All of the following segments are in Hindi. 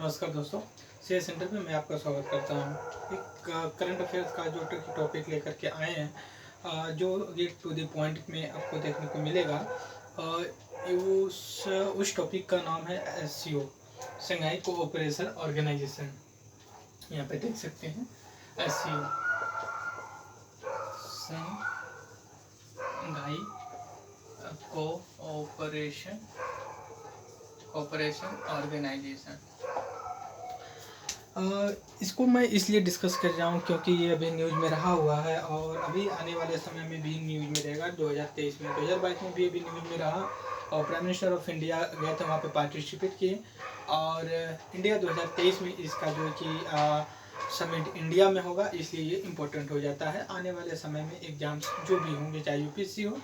नमस्कार दोस्तों, सी सेंटर में मैं आपका स्वागत करता हूँ। एक करंट अफेयर्स का जो टॉपिक लेकर के आए हैं, जो ये टू द पॉइंट में आपको देखने को मिलेगा। उस टॉपिक का नाम है एससीओ, शंघाई कोऑपरेशन ऑर्गेनाइजेशन। यहाँ पे देख सकते हैं एससीओ, शंघाई कोऑपरेशन ऑर्गेनाइजेशन। इसको मैं इसलिए डिस्कस कर रहा हूँ क्योंकि ये अभी न्यूज़ में रहा हुआ है और अभी आने वाले समय में भी न्यूज़ में रहेगा। 2023 में, 2022 में भी अभी न्यूज़ में रहा और प्राइम मिनिस्टर ऑफ इंडिया गए थे वहाँ पे पार्टिसिपेट किए। और इंडिया 2023 में इसका जो कि समिट इंडिया में होगा, इसलिए ये इम्पोर्टेंट हो जाता है। आने वाले समय में एग्जाम्स जो भी होंगे, चाहे यूपीएससी हो,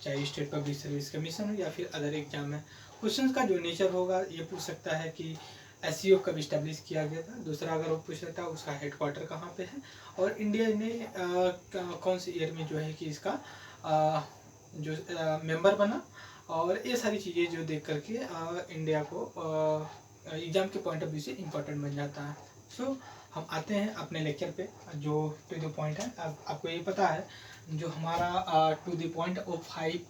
चाहे स्टेट पब्लिक सर्विस कमीशन हो या फिर अदर एग्जाम है, क्वेश्चन का जो नेचर होगा ये पूछ सकता है कि एससीओ कब इस्टेब्लिश किया गया था। दूसरा, अगर वो पूछ लेता है उसका हेडक्वार्टर कहाँ पे है और इंडिया ने कौन से ईयर में जो है कि इसका जो मेंबर बना, और ये सारी चीज़ें जो देख करके इंडिया को एग्जाम के पॉइंट ऑफ व्यू से इम्पोर्टेंट बन जाता है। सो हम आते हैं अपने लेक्चर पे, जो टू द पॉइंट है। आपको ये पता है जो हमारा to the point of 5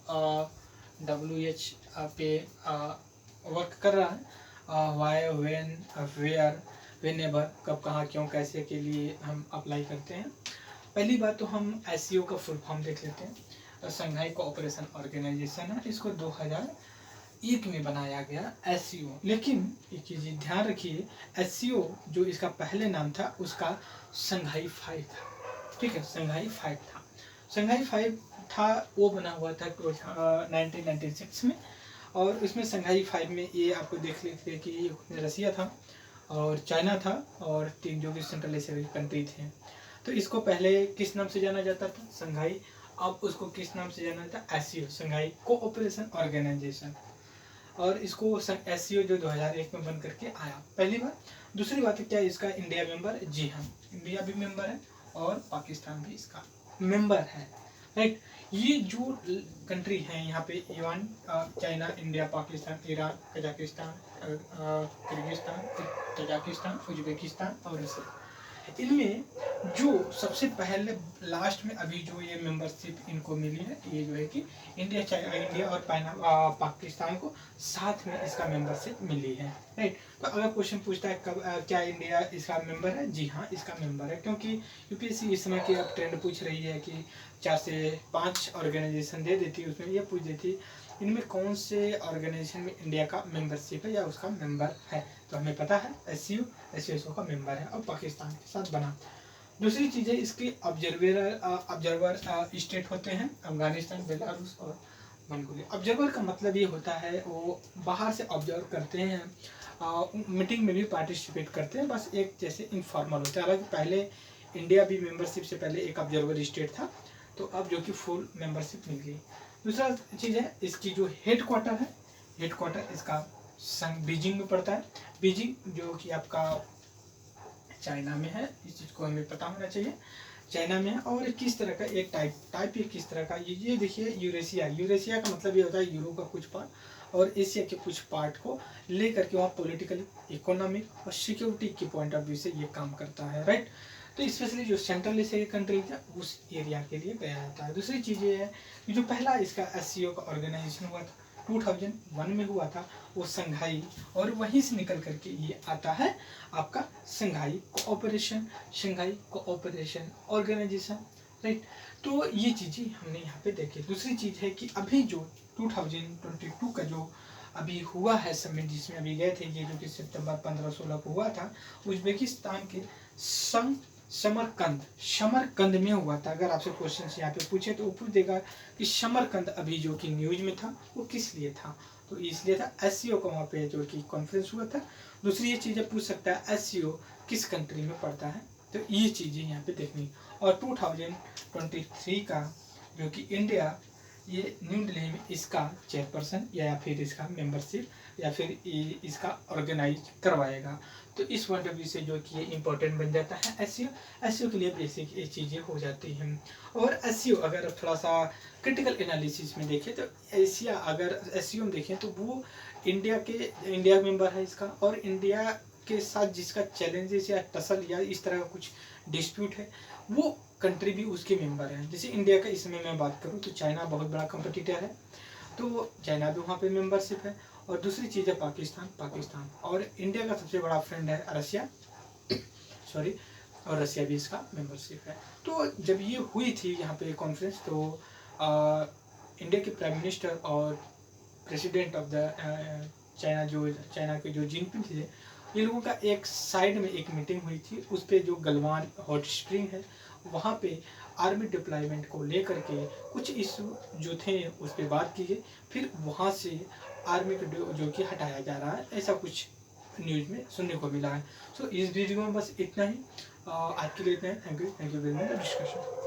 WH पे वर्क कर रहा है। वाई, व्हेन, वेयर, व्हेनेवर, कब, कहाँ, क्यों, कैसे के लिए हम अप्लाई करते हैं। पहली बात तो हम एससीओ का फुल फॉर्म देख लेते हैं। शंघाई कोऑपरेशन ऑर्गेनाइजेशन है, इसको 2001 में बनाया गया एससीओ। लेकिन एक चीज़ ध्यान रखिए, एससीओ जो इसका पहले नाम था उसका शंघाई 5 था। ठीक है, शंघाई 5 था। शंघाई 5 था, वो बना हुआ था 1996 में। और इसमें शंघाई 5 में ये आपको देख लेते कि रसिया था और चाइना था और 3 जो कि सेंट्रल एशिया कंट्री थे। तो इसको पहले किस नाम से जाना जाता था? शंघाई। अब उसको किस नाम से जाना जाता? SCO, Shanghai cooperation organisation. और इसको एससीओ जो 2001 में बन करके आया, पहली बात। दूसरी बात है, क्या इसका इंडिया मेंबर? जी हाँ, इंडिया भी मेंबर है और पाकिस्तान भी इसका मेंबर है। राइट, ये जो कंट्री हैं यहाँ पे, Iran, China, India, Pakistan, Iran, Kazakhstan, Kyrgyzstan, Tajikistan, Uzbekistan और रूस, इनमें जो सबसे पहले लास्ट में अभी जो ये मेंबरशिप इनको मिली है, ये जो है कि इंडिया और पाकिस्तान को साथ में इसका मेंबरशिप मिली है। राइट, तो अगर क्वेश्चन पूछता है कब क्या इंडिया इसका मेंबर है? जी हाँ, इसका मेंबर है, क्योंकि यूपीएससी इस समय की अब ट्रेंड पूछ रही है कि 4 से 5 ऑर्गेनाइजेशन दे देती है, उसमें ये पूछ देती इनमें कौन से ऑर्गेनाइजेशन में इंडिया का मेंबरशिप है या उसका मेंबर है। तो हमें पता है एससीओ का मेंबर है और पाकिस्तान के साथ बना। दूसरी चीज़ है, इसके ऑब्जर्वर स्टेट होते हैं अफगानिस्तान, बेलारूस और मंगोलिया। ऑब्जर्वर का मतलब ये होता है वो बाहर से ऑब्जर्व करते हैं, मीटिंग में भी पार्टिसिपेट करते हैं, बस एक जैसे इनफॉर्मल होता है। हालांकि पहले इंडिया भी मेंबरशिप से पहले एक ऑब्जर्वर स्टेट था, तो अब जो कि फुल मेंबरशिप मिल गई। दूसरा चीज़ है, इसकी जो हेडक्वार्टर है, हेडक्वार्टर इसका बीजिंग में पड़ता है। बीजिंग जो कि आपका चाइना में है, इस चीज़ को हमें पता होना चाहिए, चाइना में है। और किस तरह का एक टाइप ये किस तरह का, ये देखिए यूरेशिया का मतलब ये होता है यूरोप का कुछ पार्ट और एशिया के कुछ पार्ट को लेकर के वहाँ पॉलिटिकल, इकोनॉमिक और सिक्योरिटी के पॉइंट ऑफ व्यू से ये काम करता है। राइट, तो स्पेशली जो सेंट्रल एशिया की कंट्री है उस एरिया के लिए गया जाता है। दूसरी चीज़ ये है कि जो पहला इसका एससीओ का ऑर्गेनाइजेशन हुआ था 2001 में हुआ था, वो शंघाई, और वहीं से निकल करके ये आता है आपका शंघाई कोऑपरेशन ऑर्गेनाइजेशन। राइट, तो ये चीज़ें हमने यहाँ पे देखी। दूसरी चीज़ है कि अभी जो 2022 का जो अभी हुआ है समिट, जिसमें अभी गए थे, ये जो कि सितंबर 15-16 को हुआ था, उज्बेकिस्तान के समरकंद में हुआ था। अगर आपसे क्वेश्चन यहाँ पे पूछे तो वो पूछ देगा कि समरकंद अभी जो कि न्यूज में था वो किस लिए था, तो इसलिए था एससीओ का वहाँ पे जो कि कॉन्फ्रेंस हुआ था। दूसरी ये चीज़ें पूछ सकता है एससीओ किस कंट्री में पड़ता है, तो ये चीज़ें यहाँ पे देखनी। और 2023 का जो कि इंडिया, ये न्यू दिल्ली में इसका चेयरपर्सन या फिर इसका मेंबरशिप या फिर इसका ऑर्गेनाइज करवाएगा। तो इस पॉइंट ऑफ व्यू से जो कि ये इम्पोर्टेंट बन जाता है एससीओ के लिए बेसिक ये चीज़ें हो जाती हैं। और एससीओ अगर थोड़ा सा क्रिटिकल एनालिसिस में देखें तो एशिया, अगर एससीओ में देखें तो वो इंडिया मेंबर है इसका, और इंडिया के साथ जिसका चैलेंजेस या टसल या इस तरह का कुछ डिस्प्यूट है, वो कंट्री भी उसके मेंबर हैं। जैसे इंडिया का इसमें मैं बात करूँ तो चाइना बहुत बड़ा कंपटीटर है, तो चाइना भी वहाँ पे मेंबरशिप है। और दूसरी चीज़ है पाकिस्तान और इंडिया का सबसे बड़ा फ्रेंड है रसिया, सॉरी, और रसिया भी इसका मेंबरशिप है। तो जब ये हुई थी यहाँ पे कॉन्फ्रेंस, तो इंडिया के प्राइम मिनिस्टर और प्रेसिडेंट ऑफ द चाइना के जो जिनपिंग थे, ये लोगों का एक साइड में एक मीटिंग हुई थी। उस पर जो गलवान हॉट स्प्रिंग है, वहाँ पे आर्मी डिप्लॉयमेंट को लेकर के कुछ इशू जो थे उस पर बात की गई। फिर वहाँ से आर्मी को जो कि हटाया जा रहा है, ऐसा कुछ न्यूज़ में सुनने को मिला है। सो इस वीडियो में बस इतना ही, आज के लिए इतना ही। Thank you very much discussion.